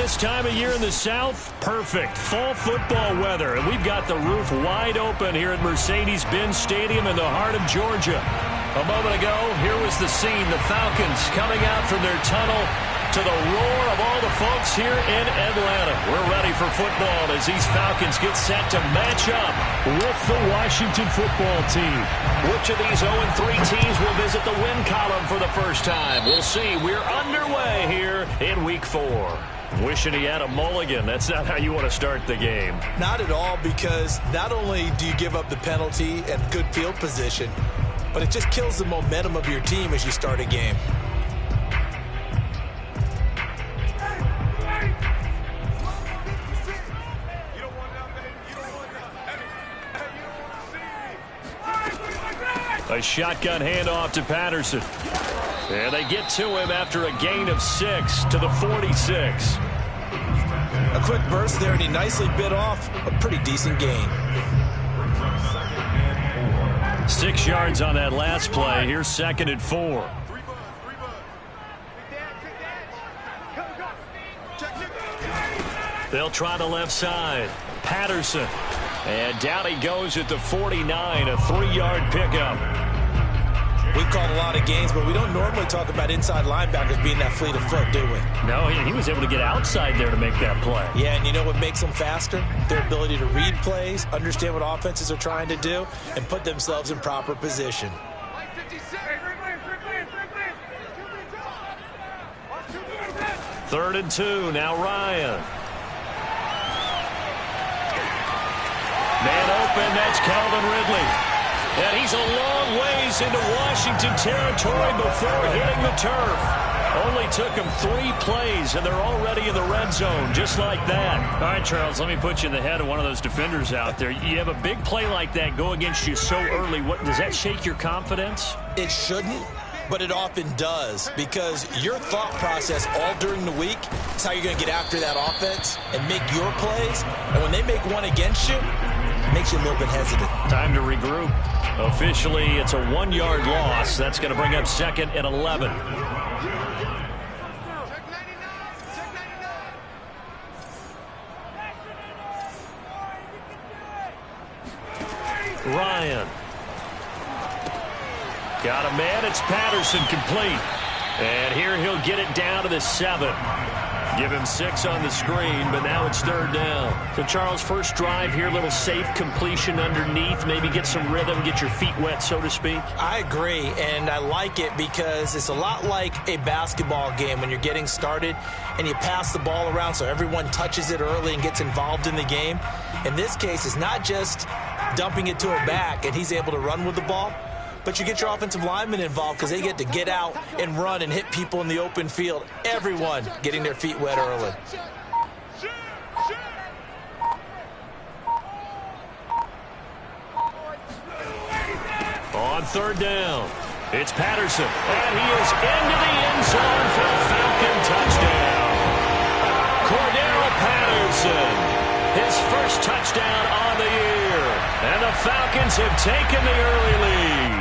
this time of year in the South? Perfect. Fall football weather. And we've got the roof wide open here at Mercedes-Benz Stadium in the heart of Georgia. A moment ago, here was the scene. The Falcons coming out from their tunnel to the roar of all the folks here in Atlanta. We're ready for football as these Falcons get set to match up with the Washington football team. Which of these 0-3 teams will visit the win column for the first time? We'll see. We're underway here in Week 4. Wishing he had a mulligan. That's not how you want to start the game. Not at all, because not only do you give up the penalty and good field position, but it just kills the momentum of your team as you start a game. A shotgun handoff to Patterson. And they get to him after a gain of 6 to the 46. A quick burst there, and he nicely bit off a pretty decent gain. 6 yards on that last play. Here's 2nd and 4. They'll try the left side. Patterson. And down he goes at the 49, a 3-yard pickup. We've called a lot of games, but we don't normally talk about inside linebackers being that fleet of foot, do we? No, he was able to get outside there to make that play. Yeah, and you know what makes them faster? Their ability to read plays, understand what offenses are trying to do, and put themselves in proper position. 3rd and 2, now Ryan. Man open, that's Calvin Ridley. And he's a long ways into Washington territory before hitting the turf. Only took him 3 plays, and they're already in the red zone, just like that. All right, Charles, let me put you in the head of one of those defenders out there. You have a big play like that go against you so early. Does that shake your confidence? It shouldn't, but it often does, because your thought process all during the week is how you're going to get after that offense and make your plays. And when they make one against you, it makes you a little bit hesitant. Time to regroup. Officially, it's a 1-yard loss. That's going to bring up 2nd and 11. Ryan. Got a man. It's Patterson, complete. And here he'll get it down to the 7. Give him 6 on the screen, but now it's 3rd down. So, Charles, first drive here, little safe completion underneath, maybe get some rhythm, get your feet wet, so to speak. I agree, and I like it because it's a lot like a basketball game when you're getting started and you pass the ball around so everyone touches it early and gets involved in the game. In this case, it's not just dumping it to a back and he's able to run with the ball, but you get your offensive linemen involved because they get to get out and run and hit people in the open field. Everyone getting their feet wet early. On 3rd down, it's Patterson. And he is into the end zone for a Falcon touchdown. Cordero Patterson, his first touchdown on the year. And the Falcons have taken the early lead.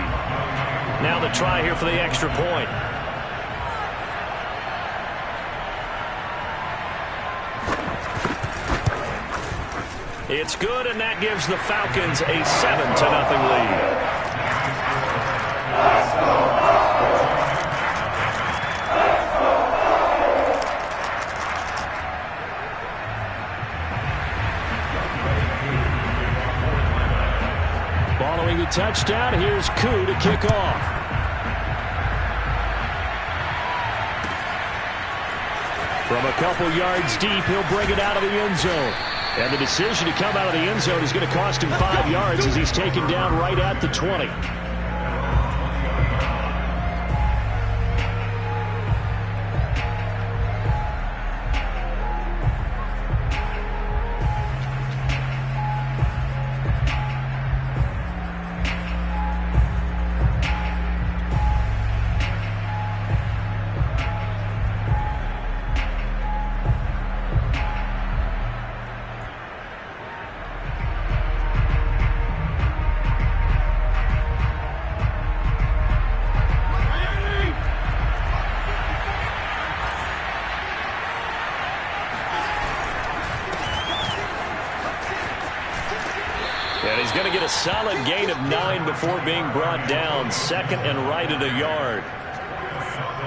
Now the try here for the extra point. It's good, and that gives the Falcons a 7-0 lead. Following the touchdown, here's Koo to kick off. From a couple yards deep, he'll bring it out of the end zone. And the decision to come out of the end zone is going to cost him 5 yards as he's taken down right at the 20. solid gain of 9 before being brought down. Second and right at a yard.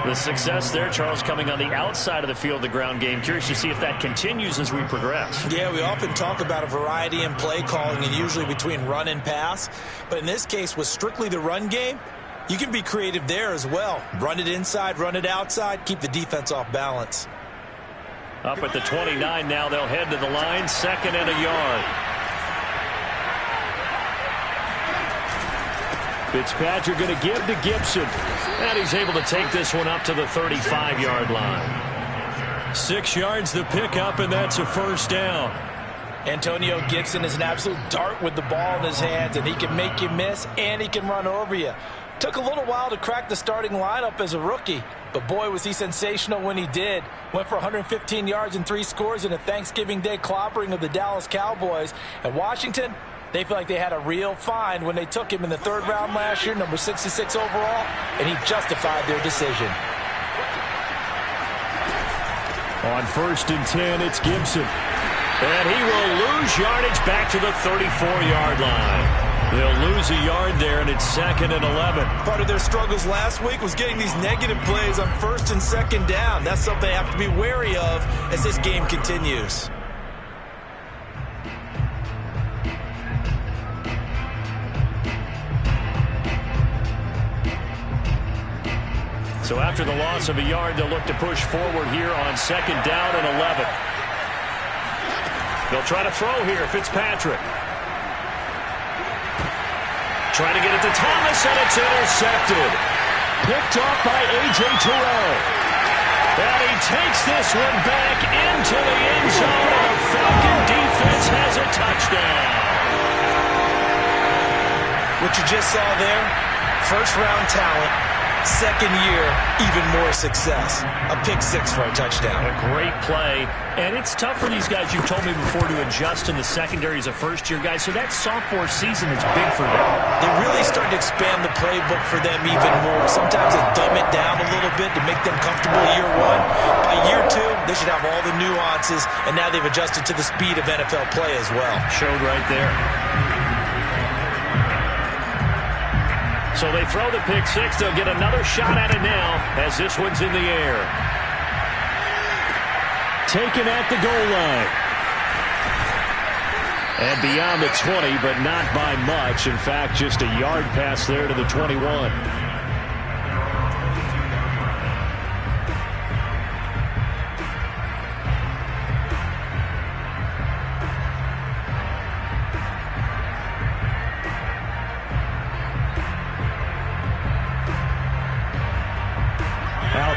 The success there, Charles, coming on the outside of the field, the ground game. Curious to see if that continues as we progress. Yeah, we often talk about a variety in play calling and usually between run and pass. But in this case, with strictly the run game, you can be creative there as well. Run it inside, run it outside, keep the defense off balance. Up at the 29 now, they'll head to the line, second and a yard. Fitzpatrick going to give to Gibson. And he's able to take this one up to the 35-yard line. 6 yards the pickup, and that's a first down. Antonio Gibson is an absolute dart with the ball in his hands, and he can make you miss, and he can run over you. Took a little while to crack the starting lineup as a rookie, but boy, was he sensational when he did. Went for 115 yards and 3 scores in a Thanksgiving Day clobbering of the Dallas Cowboys. And Washington, they feel like they had a real find when they took him in the 3rd round last year, number 66 overall, and he justified their decision. On 1st and 10, it's Gibson. And he will lose yardage back to the 34-yard line. They'll lose a yard there, and it's 2nd and 11. Part of their struggles last week was getting these negative plays on 1st and 2nd down. That's something they have to be wary of as this game continues. So after the loss of a yard, they'll look to push forward here on 2nd down and 11. They'll try to throw here, Fitzpatrick. Trying to get it to Thomas, and it's intercepted. Picked off by A.J. Terrell. And he takes this one back into the end zone, and the Falcon defense has a touchdown. What you just saw there, first-round talent. 2nd year, even more success. A pick 6 for a touchdown. A great play. And it's tough for these guys, you've told me before, to adjust in the secondary as a first-year guy. So that sophomore season is big for them. They really started to expand the playbook for them even more. Sometimes they dumb it down a little bit to make them comfortable year 1. By year 2, they should have all the nuances, and now they've adjusted to the speed of NFL play as well. Showed right there. So they throw the pick 6. They'll get another shot at it now as this one's in the air. Taken at the goal line. And beyond the 20, but not by much. In fact, just a yard pass there to the 21.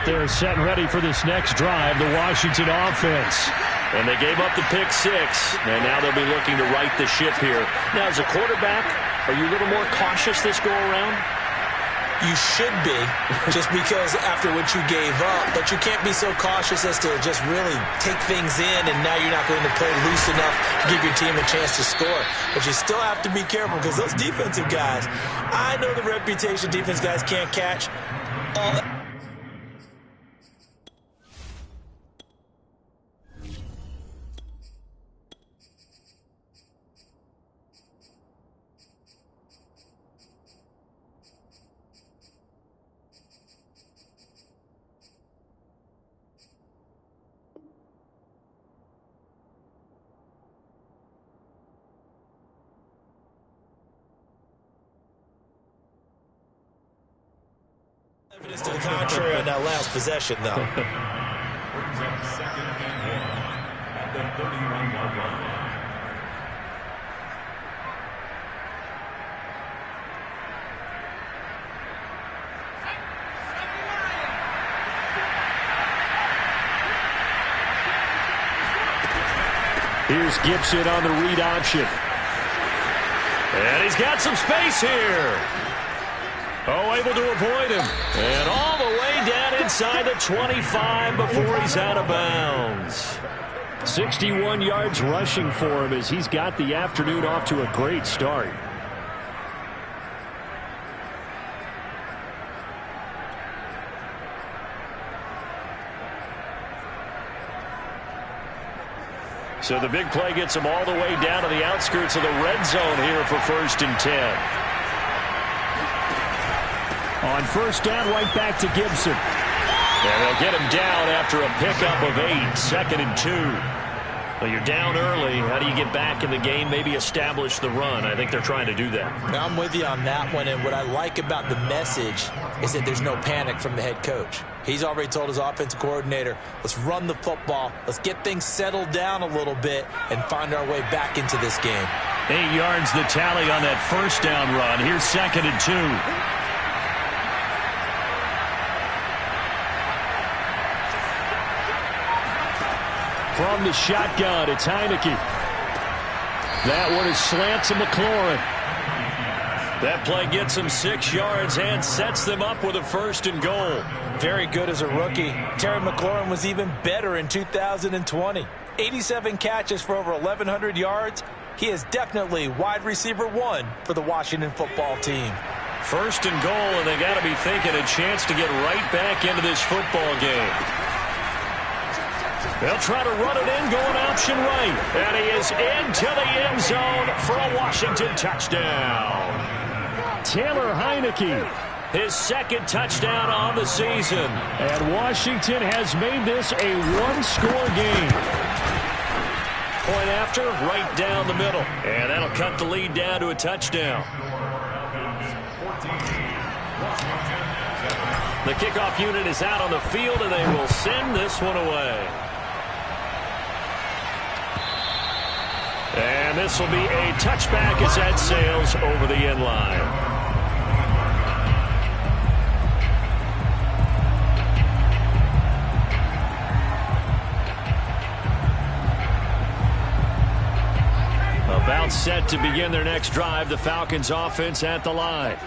They're set and ready for this next drive, the Washington offense. And they gave up the pick 6, and now they'll be looking to right the ship here. Now, as a quarterback, are you a little more cautious this go-around? You should be, just because after what you gave up, but you can't be so cautious as to just really take things in, and now you're not going to play loose enough to give your team a chance to score. But you still have to be careful, because those defensive guys, I know the reputation defense guys can't catch. Evidence to the contrary on that last possession, though. Second and 1 at the 31-yard line. Here's Gibson on the read option. And he's got some space here. Oh, able to avoid him. And all the way down inside the 25 before he's out of bounds. 61 yards rushing for him as he's got the afternoon off to a great start. So the big play gets them all the way down to the outskirts of the red zone here for 1st and 10. On 1st down, right back to Gibson. And they'll get him down after a pickup of 8, 2nd and 2. Well, you're down early. How do you get back in the game? Maybe establish the run. I think they're trying to do that. Now, I'm with you on that one, and what I like about the message is that there's no panic from the head coach. He's already told his offensive coordinator, let's run the football, let's get things settled down a little bit and find our way back into this game. 8 yards the tally on that 1st down run. Here's 2nd and 2. From the shotgun, it's Heineke. That one is slant to McLaurin. That play gets them 6 yards and sets them up with a 1st and goal. Very good as a rookie. Terry McLaurin was even better in 2020. 87 catches for over 1,100 yards. He is definitely wide receiver 1 for the Washington football team. 1st and goal, and they got to be thinking a chance to get right back into this football game. They'll try to run it in, going option right. And he is into the end zone for a Washington touchdown. Taylor Heineke. His 2nd touchdown on the season. And Washington has made this a one-score game. Point after, right down the middle. And that'll cut the lead down to a touchdown. The kickoff unit is out on the field, and they will send this one away. And this will be a touchback as that sails over the end line. About set to begin their next drive, the Falcons offense at the line.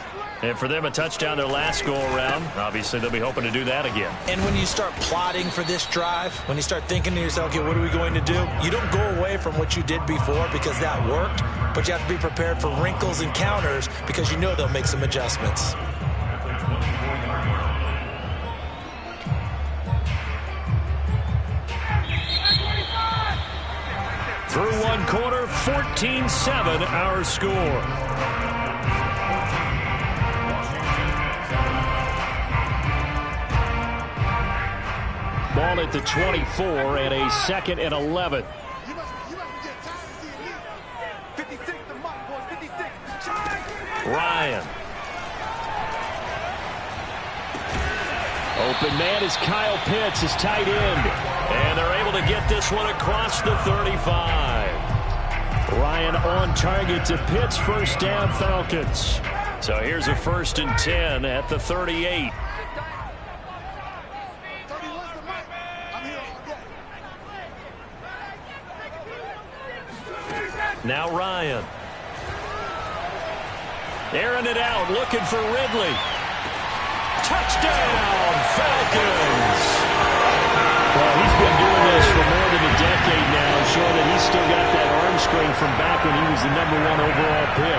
And for them, a touchdown their last go-around. Obviously, they'll be hoping to do that again. And when you start plotting for this drive, when you start thinking to yourself, okay, what are we going to do? You don't go away from what you did before because that worked, but you have to be prepared for wrinkles and counters because you know they'll make some adjustments. Through one quarter, 14-7 our score. Ball at the 24 and a 2nd and 11. Ryan. Open man is Kyle Pitts, his tight end. And they're able to get this one across the 35. Ryan on target to Pitts, 1st down Falcons. So here's a 1st and 10 at the 38. Now Ryan. Airing it out, looking for Ridley. Touchdown, Falcons! Well, he's been doing this for more than a decade now, showing that he's still got that arm strength from back when he was the #1 overall pick.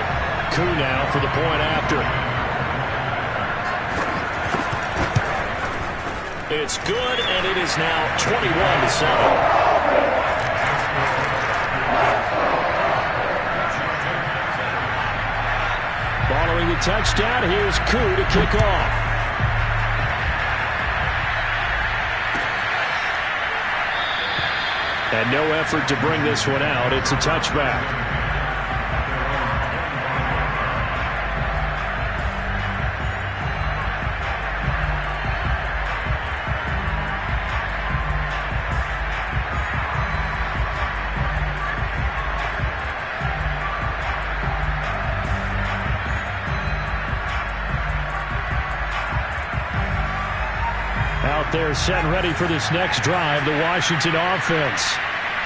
Koo now for the point after. It's good, and it is now 21-7. Following the touchdown, here's Koo to kick off. And no effort to bring this one out. It's a touchback. They're set and ready for this next drive, the Washington offense.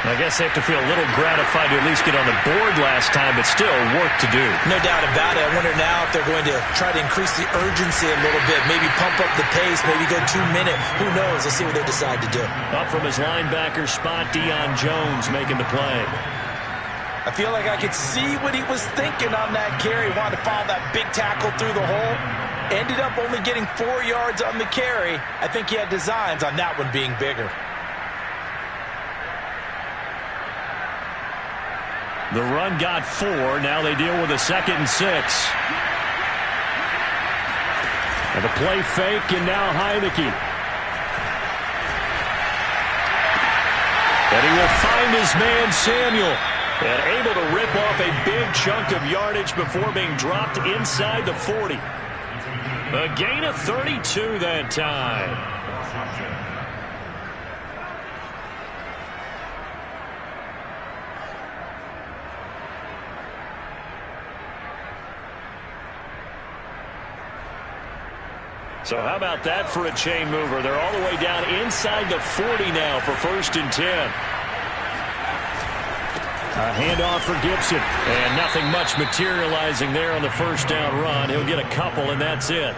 I guess they have to feel a little gratified to at least get on the board last time, but still work to do. No doubt about it. I wonder now if they're going to try to increase the urgency a little bit, maybe pump up the pace, maybe go 2-minute. Who knows? Let's see what they decide to do. Up from his linebacker spot, Deion Jones making the play. I feel like I could see what he was thinking on that carry. Wanted to follow that big tackle through the hole. Ended up only getting 4 yards on the carry. I think he had designs on that one being bigger. The run got 4. Now they deal with a 2nd and 6. And a play fake, and now Heineke. And he will find his man, Samuel. And able to rip off a big chunk of yardage before being dropped inside the 40. A gain of 32 that time. So how about that for a chain mover? They're all the way down inside the 40 now for 1st and 10. A handoff for Gibson. And nothing much materializing there on the 1st down run. He'll get a couple, and that's it.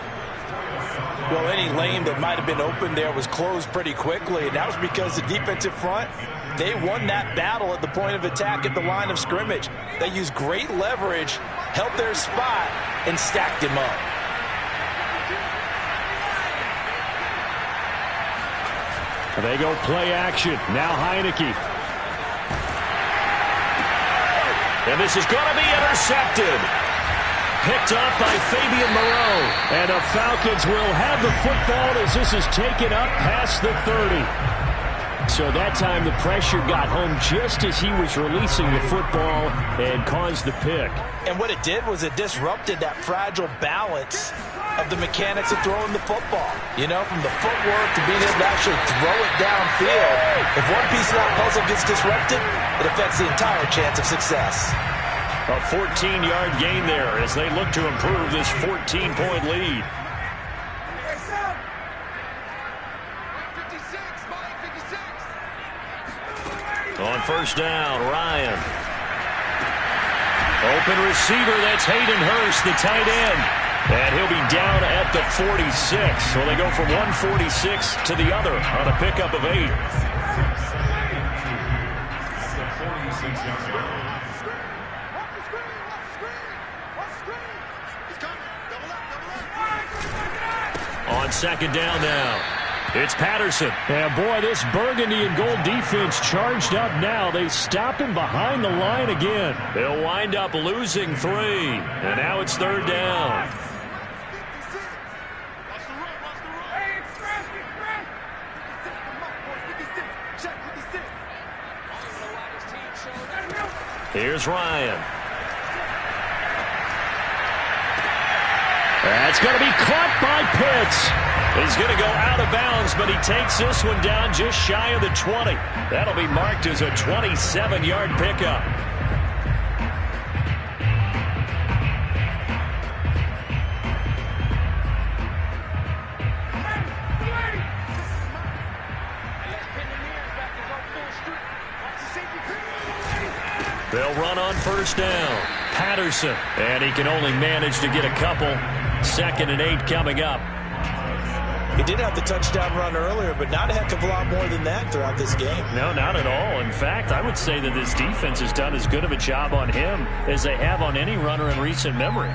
Well, any lane that might have been open there was closed pretty quickly, and that was because the defensive front, they won that battle at the point of attack at the line of scrimmage. They used great leverage, held their spot, and stacked him up. They go play action. Now Heineke. And this is going to be intercepted. Picked off by Fabian Moreau. And the Falcons will have the football as this is taken up past the 30. So that time the pressure got home just as he was releasing the football and caused the pick. And what it did was it disrupted that fragile balance of the mechanics of throwing the football. You know, from the footwork to being able to actually throw it downfield. If one piece of that puzzle gets disrupted, it affects the entire chance of success. A 14-yard gain there as they look to improve this 14-point lead. On 1st down, Ryan. Open receiver, that's Hayden Hurst, the tight end. And he'll be down at the 46. So they go from 146 to the other on a pickup of 8. On 2nd down now. It's Patterson. And boy, this burgundy and gold defense charged up now. They stop him behind the line again. They'll wind up losing 3. And now it's 3rd down. Here's Ryan. That's going to be caught by Pitts. He's going to go out of bounds, but he takes this one down just shy of the 20. That'll be marked as a 27-yard pickup. They'll run on 1st down. Patterson. And he can only manage to get a couple. 2nd and 8 coming up. He did have the touchdown run earlier, but not a heck of a lot more than that throughout this game. No, not at all. In fact, I would say that this defense has done as good of a job on him as they have on any runner in recent memory.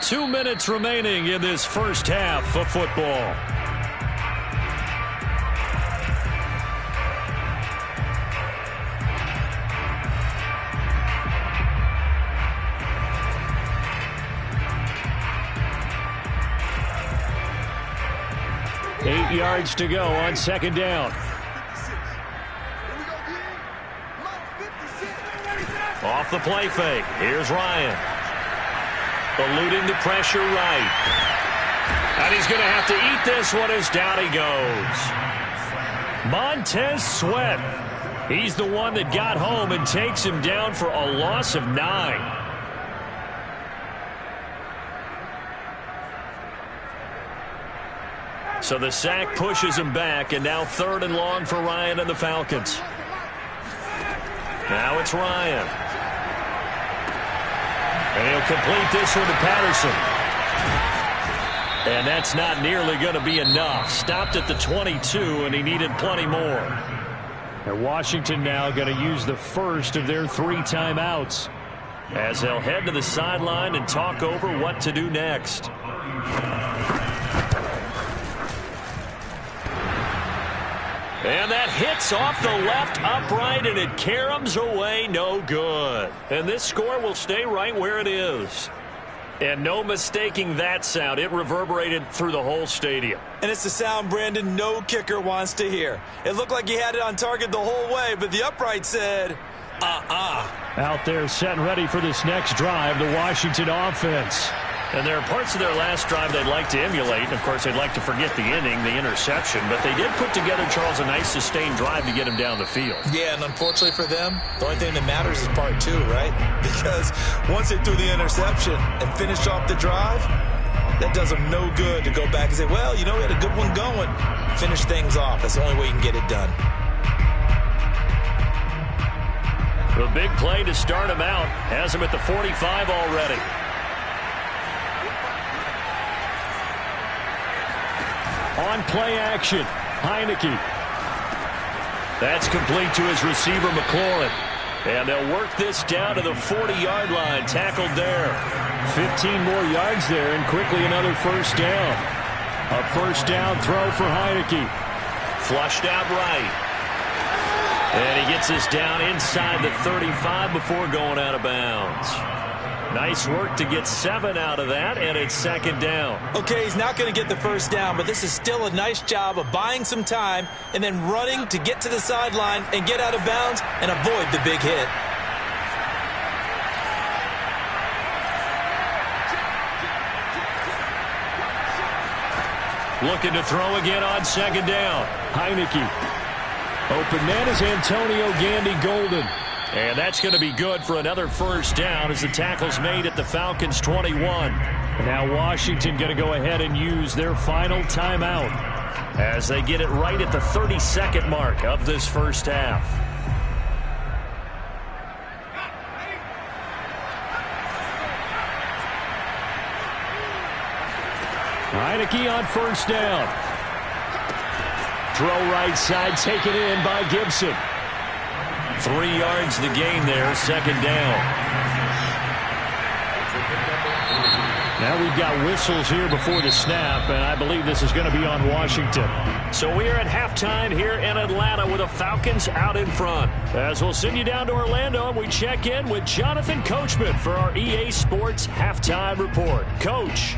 Two minutes remaining in this first half of football. Eight yards to go on 2nd down. Off the play fake. Here's Ryan. Eluding the pressure right. And he's going to have to eat this one as down he goes. Montez Sweat. He's the one that got home and takes him down for a loss of 9. So the sack pushes him back, and now 3rd and long for Ryan and the Falcons. Now it's Ryan. And he'll complete this one to Patterson. And that's not nearly going to be enough. Stopped at the 22, and he needed plenty more. And Washington now going to use the first of their 3 timeouts, as they'll head to the sideline and talk over what to do next. And that hits off the left upright, and it caroms away, no good. And this score will stay right where it is. And no mistaking that sound. It reverberated through the whole stadium. And it's the sound, Brandon, no kicker wants to hear. It looked like he had it on target the whole way, but the upright said, Out there set and ready for this next drive, the Washington offense. And there are parts of their last drive they'd like to emulate. And, of course, they'd like to forget the inning, the interception. But they did put together, Charles, a nice sustained drive to get him down the field. Yeah, and unfortunately for them, the only thing that matters is part 2, right? Because once they threw the interception and finished off the drive, that does them no good to go back and say, well, you know, we had a good one going. Finish things off. That's the only way you can get it done. The big play to start him out has him at the 45 already. On play action, Heineke. That's complete to his receiver, McLaurin. And they'll work this down to the 40-yard line, tackled there. 15 more yards there, and quickly another first down. A first down throw for Heineke. Flushed out right. And he gets us down inside the 35 before going out of bounds. Nice work to get 7 out of that, and it's second down. Okay, he's not going to get the first down, but this is still a nice job of buying some time and then running to get to the sideline and get out of bounds and avoid the big hit. Looking to throw again on second down. Heineke. Open man is Antonio Gandy-Golden. And that's going to be good for another first down as the tackle's made at the Falcons' 21. And now Washington going to go ahead and use their final timeout as they get it right at the 32nd mark of this first half. Heineke on first down. Throw right side, taken in by Gibson. 3 yards the gain there, second down. Now we've got whistles here before the snap, and I believe this is going to be on Washington. So we are at halftime here in Atlanta with the Falcons out in front. As we'll send you down to Orlando, and we check in with Jonathan Coachman for our EA Sports Halftime Report. Coach.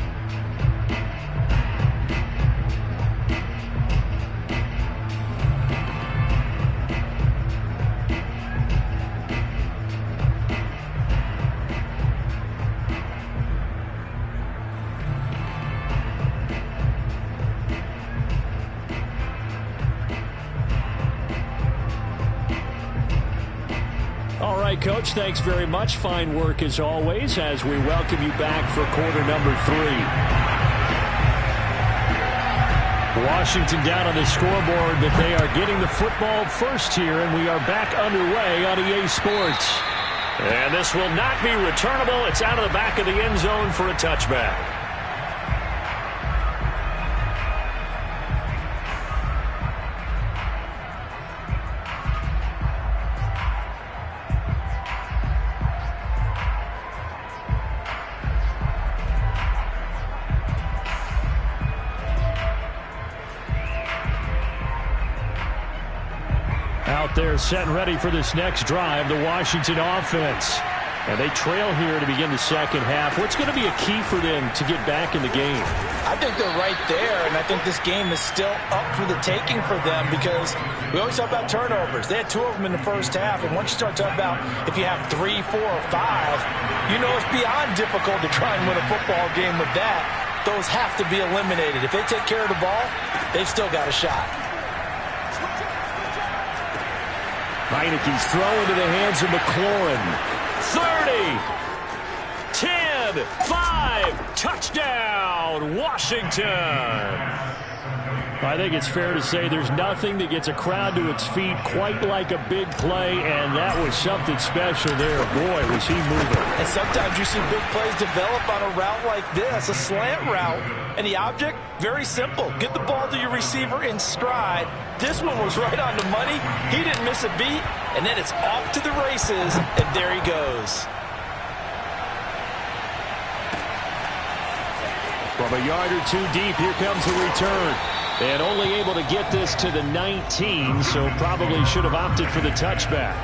All right, Coach, thanks very much. Fine work as always as we welcome you back for quarter number 3. Washington down on the scoreboard, but they are getting the football first here, and we are back underway on EA Sports. And this will not be returnable. It's out of the back of the end zone for a touchback. Out there set and ready for this next drive, the Washington offense. And they trail here to begin the second half. What's going to be a key for them to get back in the game? I think they're right there, and I think this game is still up for the taking for them because we always talk about turnovers. They had 2 of them in the first half, and once you start talking about if you have 3, 4, or 5, you know it's beyond difficult to try and win a football game with that. Those have to be eliminated. If they take care of the ball, they've still got a shot. Heineke's throw into the hands of McLaurin. 30, 10, 5, touchdown, Washington. I think it's fair to say there's nothing that gets a crowd to its feet quite like a big play, and that was something special there. Boy, was he moving. And sometimes you see big plays develop on a route like this, a slant route, and the object, very simple. Get the ball to your receiver in stride. This one was right on the money. He didn't miss a beat, and then it's off to the races, and there he goes. From a yard or two deep, here comes the return. And only able to get this to the 19, so probably should have opted for the touchback.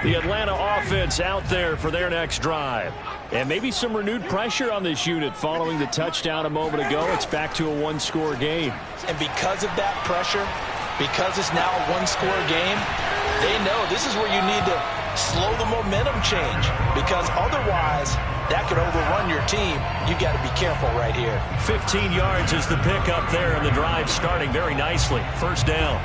The Atlanta offense out there for their next drive. And maybe some renewed pressure on this unit following the touchdown a moment ago. It's back to a one-score game. And because of that pressure, because it's now a one-score game, they know this is where you need to slow the momentum change, because otherwise that could overrun your team. You got to be careful right here. 15 yards is the pickup there, and the drive starting very nicely. First down.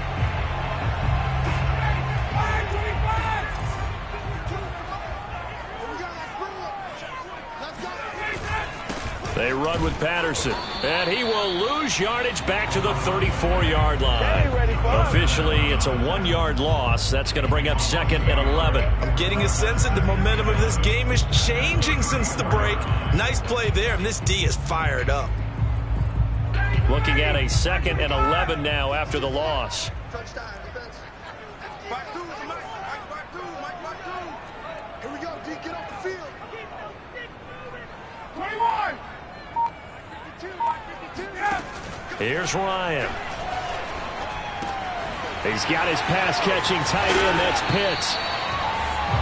They run with Patterson, and he will lose yardage back to the 34-yard line. Officially, it's a 1-yard loss. That's going to bring up 2nd and 11. I'm getting a sense that the momentum of this game is changing since the break. Nice play there, and this D is fired up. Looking at a 2nd and 11 now after the loss. Touchdown, defense. Back two, back two. Here we go, D, get off the field. 21. Here's Ryan. He's got his pass-catching tight end. That's Pitts.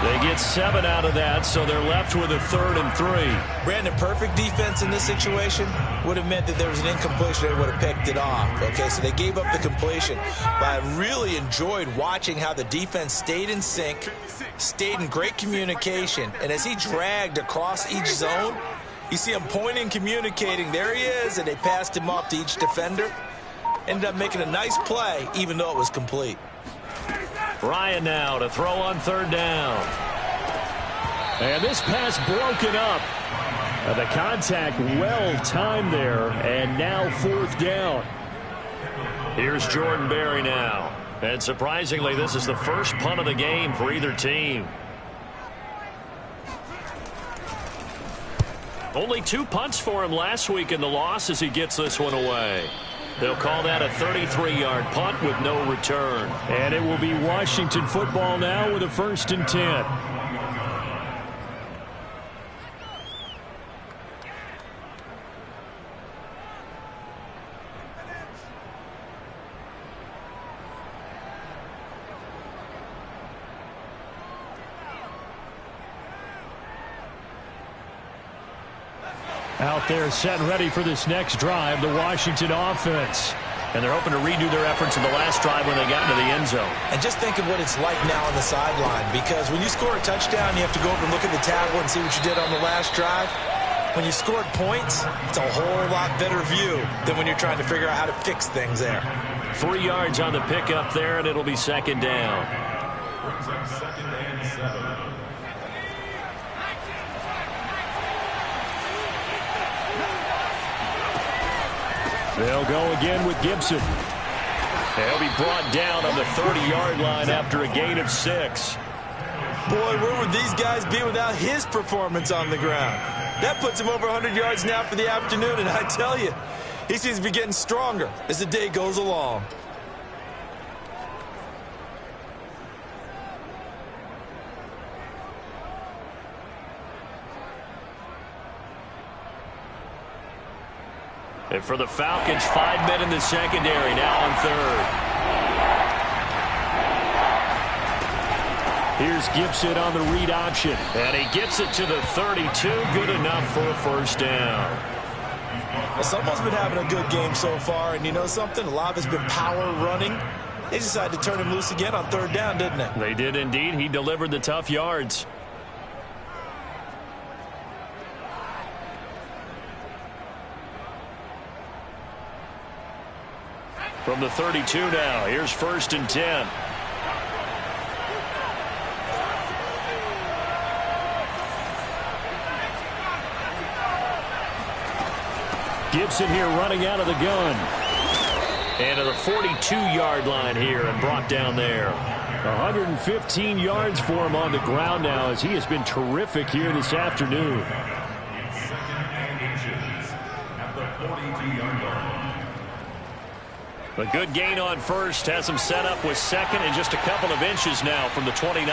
They get 7 out of that, so they're left with a 3rd and 3. Brandon, perfect defense in this situation would have meant that there was an incompletion. They would have picked it off. Okay, so they gave up the completion. But I really enjoyed watching how the defense stayed in sync, stayed in great communication. And as he dragged across each zone, you see him pointing, communicating. There he is, and they passed him off to each defender. Ended up making a nice play, even though it was complete. Ryan now to throw on 3rd down. And this pass broken up. The contact well-timed there, and now 4th down. Here's Jordan Berry now. And surprisingly, this is the first punt of the game for either team. Only 2 punts for him last week in the loss as he gets this one away. They'll call that a 33-yard punt with no return. And it will be Washington football now with a 1st and 10. Out there set and ready for this next drive, the Washington offense. And they're hoping to redo their efforts in the last drive when they got into the end zone. And just think of what it's like now on the sideline, because when you score a touchdown, you have to go over and look at the tablet and see what you did on the last drive. When you scored points, it's a whole lot better view than when you're trying to figure out how to fix things there. 3 yards on the pickup there, and it'll be 2nd down. Brings up 2nd and 7. They'll go again with Gibson. He'll be brought down on the 30-yard line after a gain of 6. Boy, where would these guys be without his performance on the ground? That puts him over 100 yards now for the afternoon, and I tell you, he seems to be getting stronger as the day goes along. And for the Falcons, 5 men in the secondary, now on 3rd. Here's Gibson on the read option. And he gets it to the 32. Good enough for a 1st down. Well, someone's been having a good game so far, and you know something? A lot of it's been power running. They decided to turn him loose again on 3rd down, didn't they? They did indeed. He delivered the tough yards. From the 32 now, here's 1st and 10. Gibson here running out of the gun. And to the 42-yard line here and brought down there. 115 yards for him on the ground now as he has been terrific here this afternoon. Second and inches at the 42-yard line. A good gain on 1st has him set up with 2nd and just a couple of inches now from the 29.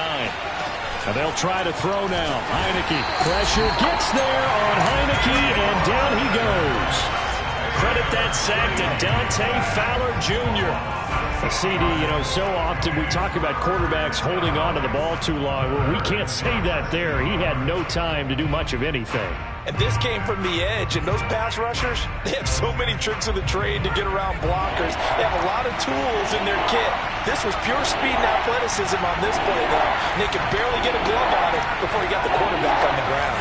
And they'll try to throw now. Heineke. Pressure gets there on Heineke, and down he goes. Credit that sack to Dante Fowler Jr. CD, so often we talk about quarterbacks holding on to the ball too long. Well, we can't say that there. He had no time to do much of anything. And this came from the edge, and those pass rushers, they have so many tricks of the trade to get around blockers. They have a lot of tools in their kit. This was pure speed and athleticism on this play, though. And they could barely get a glove on it before he got the quarterback on the ground.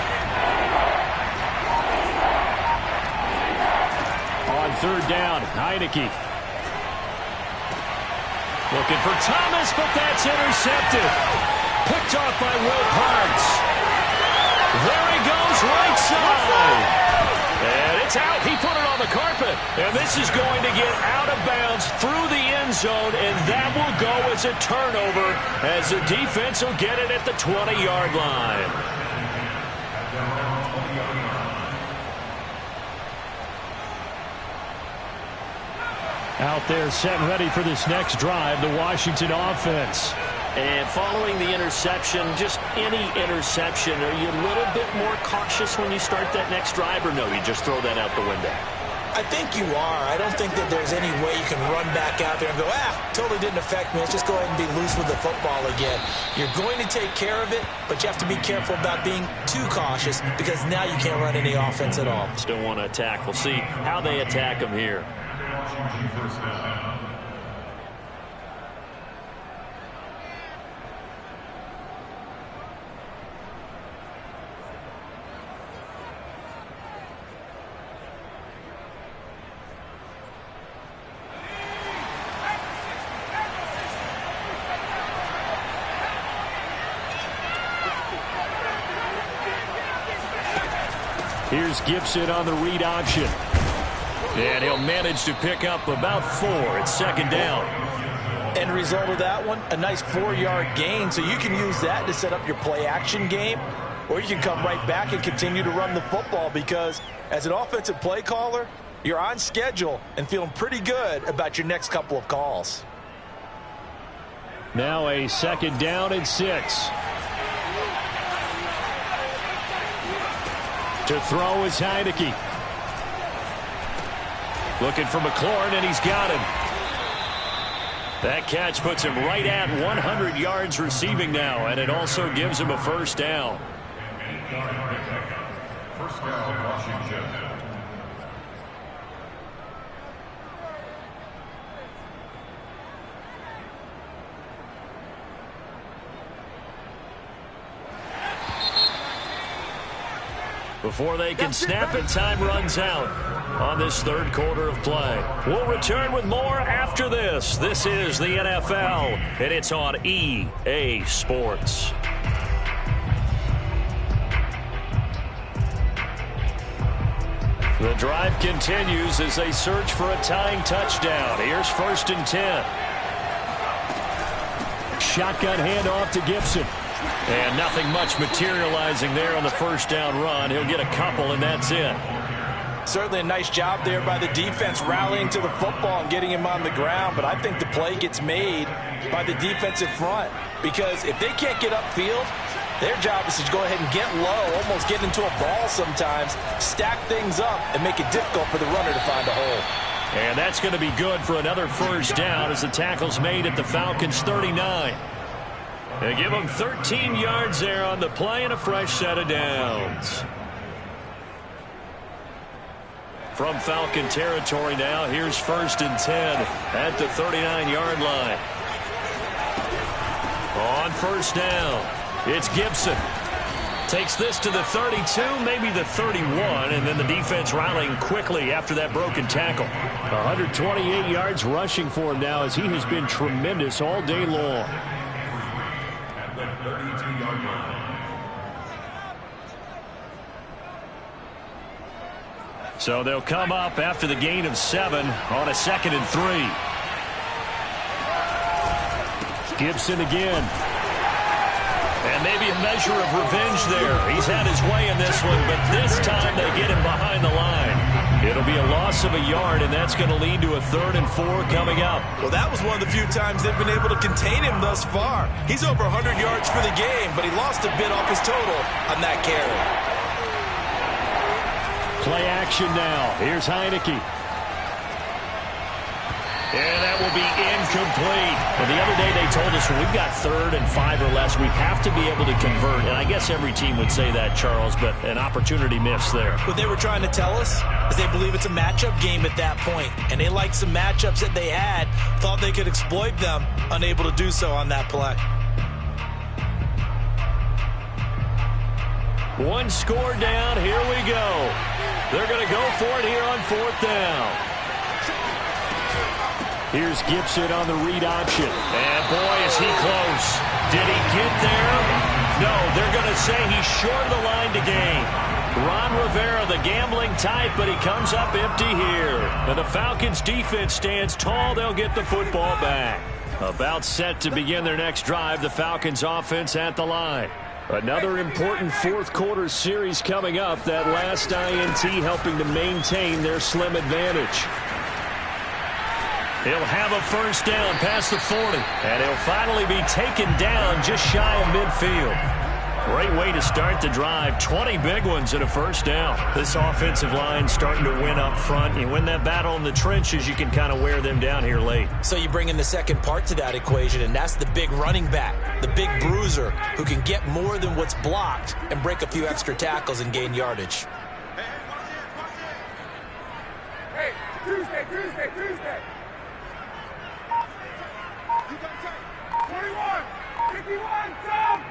On 3rd down, Heineke. Looking for Thomas, but that's intercepted. Picked off by Will Parks. There he goes, right side. And it's out. He put it on the carpet. And this is going to get out of bounds through the end zone, and that will go as a turnover as the defense will get it at the 20-yard line. Out there set and ready for this next drive, the Washington offense. And following the interception, just any interception, are you a little bit more cautious when you start that next drive, or no, you just throw that out the window? I think you are. I don't think that there's any way you can run back out there and go, totally didn't affect me. Let's just go ahead and be loose with the football again. You're going to take care of it, but you have to be careful about being too cautious because now you can't run any offense at all. Still want to attack. We'll see how they attack them here. Washington first down. Here's Gibson on the read option. And he'll manage to pick up about 4 at 2nd down. End result of that one, a nice 4-yard gain. So you can use that to set up your play-action game, or you can come right back and continue to run the football because as an offensive play caller, you're on schedule and feeling pretty good about your next couple of calls. Now a 2nd down and 6. To throw is Heineke. Looking for McLaurin, and he's got him. That catch puts him right at 100 yards receiving now, and it also gives him a 1st down. First down, Washington. Before they can snap it, time runs out on this 3rd quarter of play. We'll return with more after this. This is the NFL, and it's on EA Sports. The drive continues as they search for a tying touchdown. Here's 1st and 10. Shotgun handoff to Gibson. And nothing much materializing there on the 1st down run. He'll get a couple, and that's it. Certainly a nice job there by the defense rallying to the football and getting him on the ground, but I think the play gets made by the defensive front because if they can't get upfield, their job is to go ahead and get low, almost get into a ball sometimes, stack things up, and make it difficult for the runner to find a hole. And that's going to be good for another 1st down as the tackle's made at the Falcons' 39. They give them 13 yards there on the play and a fresh set of downs. From Falcon territory now, here's 1st and 10 at the 39-yard line. On 1st down, it's Gibson. Takes this to the 32, maybe the 31, and then the defense rallying quickly after that broken tackle. 128 yards rushing for him now as he has been tremendous all day long. At the 32-yard line. So they'll come up after the gain of 7 on a 2nd and 3. Gibson again. And maybe a measure of revenge there. He's had his way in this one, but this time they get him behind the line. It'll be a loss of a yard, and that's going to lead to a 3rd and 4 coming up. Well, that was one of the few times they've been able to contain him thus far. He's over 100 yards for the game, but he lost a bit off his total on that carry. Play action now. Here's Heineke. And that will be incomplete. Well, the other day they told us when we've got 3rd and 5 or less, we have to be able to convert. And I guess every team would say that, Charles, but an opportunity missed there. What they were trying to tell us is they believe it's a matchup game at that point. And they liked some matchups that they had, thought they could exploit them, unable to do so on that play. One score down. Here we go. They're going to go for it here on 4th down. Here's Gibson on the read option. And boy, is he close. Did he get there? No, they're going to say he's short of the line to gain. Ron Rivera, the gambling type, but he comes up empty here. And the Falcons defense stands tall. They'll get the football back. About set to begin their next drive, the Falcons offense at the line. Another important 4th quarter series coming up. That last INT helping to maintain their slim advantage. He'll have a 1st down past the 40. And he'll finally be taken down just shy of midfield. Great way to start the drive. 20 big ones and a 1st down. This offensive line starting to win up front. You win that battle in the trenches, you can kind of wear them down here late. So you bring in the second part to that equation, and that's the big running back, the big bruiser, who can get more than what's blocked and break a few extra tackles and gain yardage. Hey, Tuesday. You got 21, 51, Tom.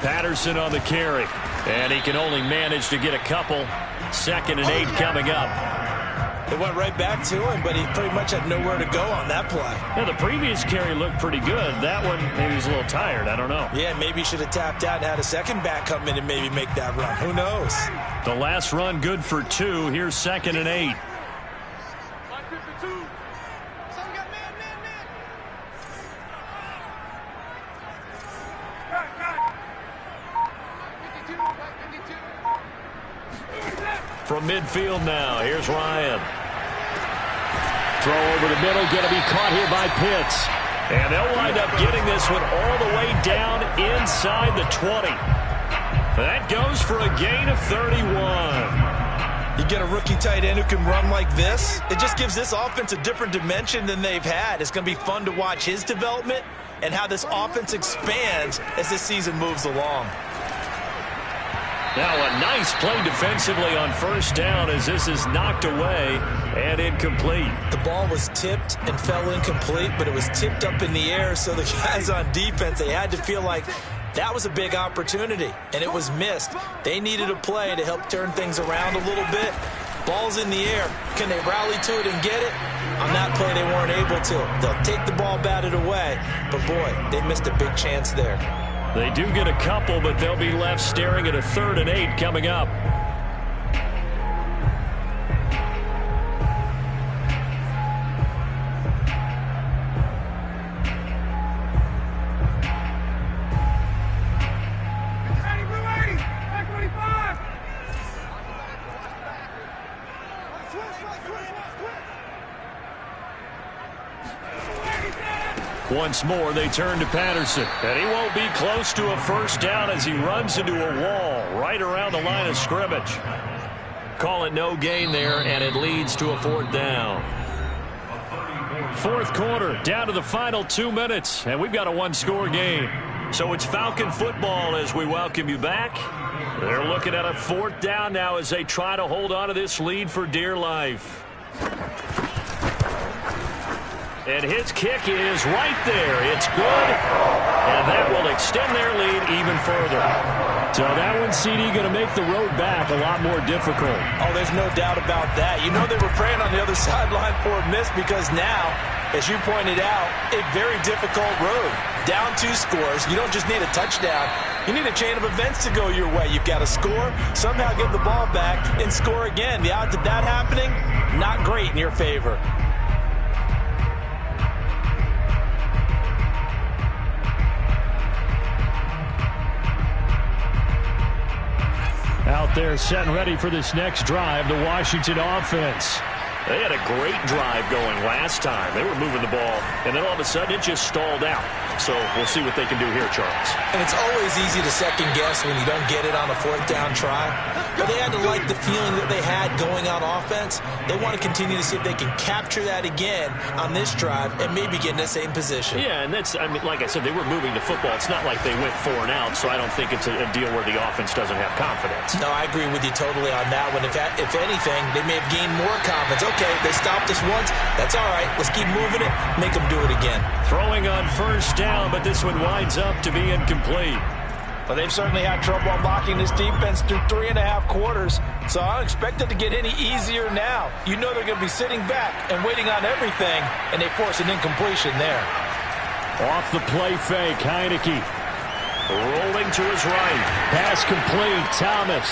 Patterson on the carry. And he can only manage to get a couple. 2nd and 8 coming up. It went right back to him, but he pretty much had nowhere to go on that play. Yeah, the previous carry looked pretty good. That one, maybe he was a little tired. I don't know. Yeah, maybe he should have tapped out and had a second back come in and maybe make that run. Who knows? The last run good for 2. Here's 2nd and 8. From midfield now, here's Ryan. Throw over the middle, going to be caught here by Pitts. And they'll wind up getting this one all the way down inside the 20. That goes for a gain of 31. You get a rookie tight end who can run like this, it just gives this offense a different dimension than they've had. It's going to be fun to watch his development and how this offense expands as this season moves along. Now a nice play defensively on 1st down as this is knocked away and incomplete. The ball was tipped and fell incomplete, but it was tipped up in the air, so the guys on defense, they had to feel like that was a big opportunity, and it was missed. They needed a play to help turn things around a little bit. Ball's in the air. Can they rally to it and get it? On that play, they weren't able to. They'll take the ball batted away, but boy, they missed a big chance there. They do get a couple, but they'll be left staring at a 3rd and 8 coming up. Once more, they turn to Patterson. And he won't be close to a 1st down as he runs into a wall right around the line of scrimmage. Call it no gain there, and it leads to a 4th down. 4th quarter, down to the final 2 minutes, and we've got a 1-score game. So it's Falcon football as we welcome you back. They're looking at a 4th down now as they try to hold on to this lead for dear life. And his kick is right there. It's good. And that will extend their lead even further. So that one, CD, going to make the road back a lot more difficult. Oh, there's no doubt about that. You know they were praying on the other sideline for a miss because now, as you pointed out, a very difficult road. Down 2 scores. You don't just need a touchdown. You need a chain of events to go your way. You've got to score, somehow get the ball back, and score again. The odds of that happening, not great in your favor. Out there set and ready for this next drive, the Washington offense. They had a great drive going last time. They were moving the ball, and then all of a sudden it just stalled out. So we'll see what they can do here, Charles. And it's always easy to second guess when you don't get it on a 4th down try. But they had to like the feeling that they had going on offense. They want to continue to see if they can capture that again on this drive and maybe get in the same position. Yeah, and that's, I mean, like I said, they were moving the football. It's not like they went 4 and out, so I don't think it's a deal where the offense doesn't have confidence. No, I agree with you totally on that one. If anything, they may have gained more confidence. Okay, they stopped us once. That's all right. Let's keep moving it. Make them do it again. Throwing on 1st down, but this one winds up to be incomplete. Well, they've certainly had trouble unlocking this defense through 3.5 quarters, so I don't expect it to get any easier now. You know they're going to be sitting back and waiting on everything, and they force an incompletion there. Off the play fake, Heineke. Rolling to his right. Pass complete, Thomas.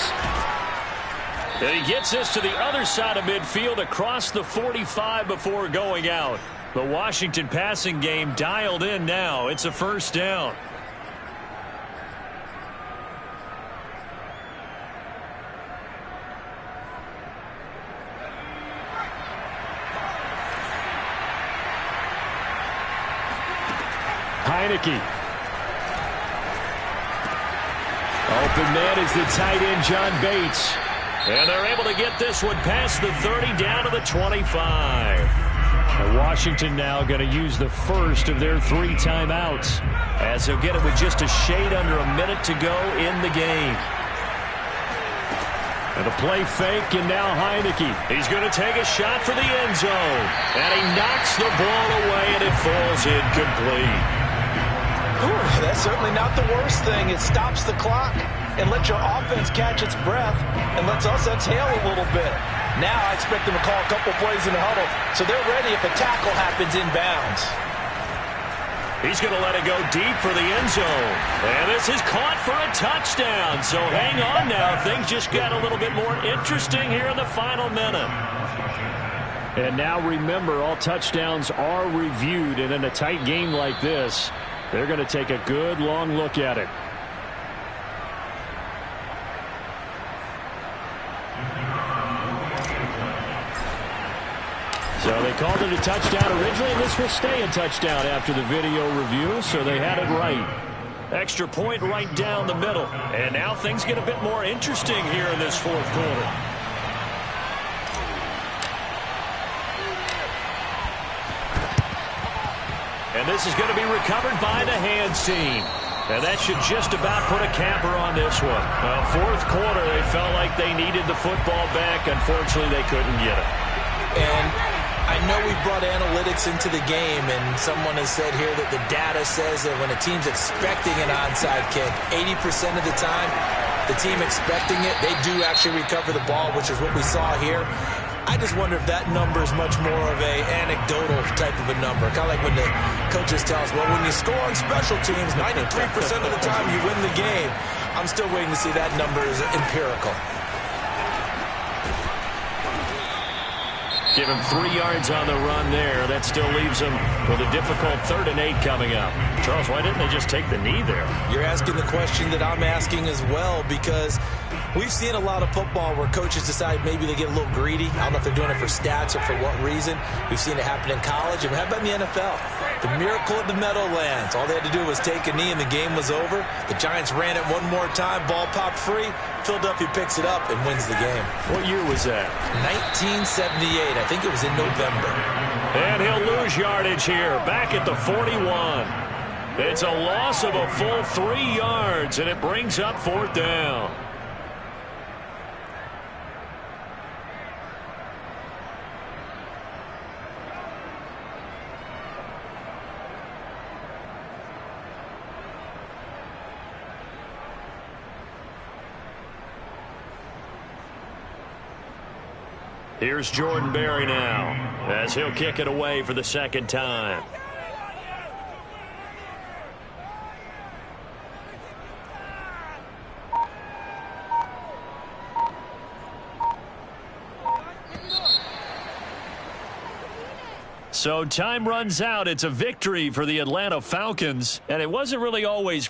And he gets this to the other side of midfield across the 45 before going out. The Washington passing game dialed in now. It's a 1st down. Heineke. Open man is the tight end, John Bates. And they're able to get this one past the 30 down to the 25. And Washington now going to use the first of their 3 timeouts, as they'll get it with just a shade under a minute to go in the game. And a play fake, and now Heineke. He's going to take a shot for the end zone. And he knocks the ball away, and it falls incomplete. Ooh, that's certainly not the worst thing. It stops the clock and lets your offense catch its breath and lets us exhale a little bit. Now I expect them to call a couple plays in the huddle, so they're ready if a tackle happens inbounds. He's going to let it go deep for the end zone. And this is caught for a touchdown. So hang on now. Things just got a little bit more interesting here in the final minute. And now remember, all touchdowns are reviewed, and in a tight game like this, they're going to take a good long look at it. So they called it a touchdown originally, and this will stay a touchdown after the video review, so they had it right. Extra point right down the middle. And now things get a bit more interesting here in this 4th quarter. And this is going to be recovered by the hands team. And that should just about put a capper on this one. 4th quarter, they felt like they needed the football back. Unfortunately, they couldn't get it. And I know we brought analytics into the game, and someone has said here that the data says that when a team's expecting an onside kick, 80% of the time, the team expecting it, they do actually recover the ball, which is what we saw here. I just wonder if that number is much more of a anecdotal type of a number. Kind of like when the coaches tell us, well, when you score on special teams, 93% of the time you win the game. I'm still waiting to see that number is empirical. Give him 3 yards on the run there. That still leaves him with a difficult 3rd and 8 coming up. Charles, why didn't they just take the knee there? You're asking the question that I'm asking as well, because we've seen a lot of football where coaches decide maybe they get a little greedy. I don't know if they're doing it for stats or for what reason. We've seen it happen in college, and how about in the NFL? The miracle of the Meadowlands. All they had to do was take a knee, and the game was over. The Giants ran it one more time. Ball popped free. Philadelphia picks it up and wins the game. What year was that? 1978. I think it was in November. And he'll lose yardage here, back at the 41. It's a loss of a full 3 yards, and it brings up 4th down. Here's Jordan Berry now, as he'll kick it away for the second time. So time runs out. It's a victory for the Atlanta Falcons, and it wasn't really always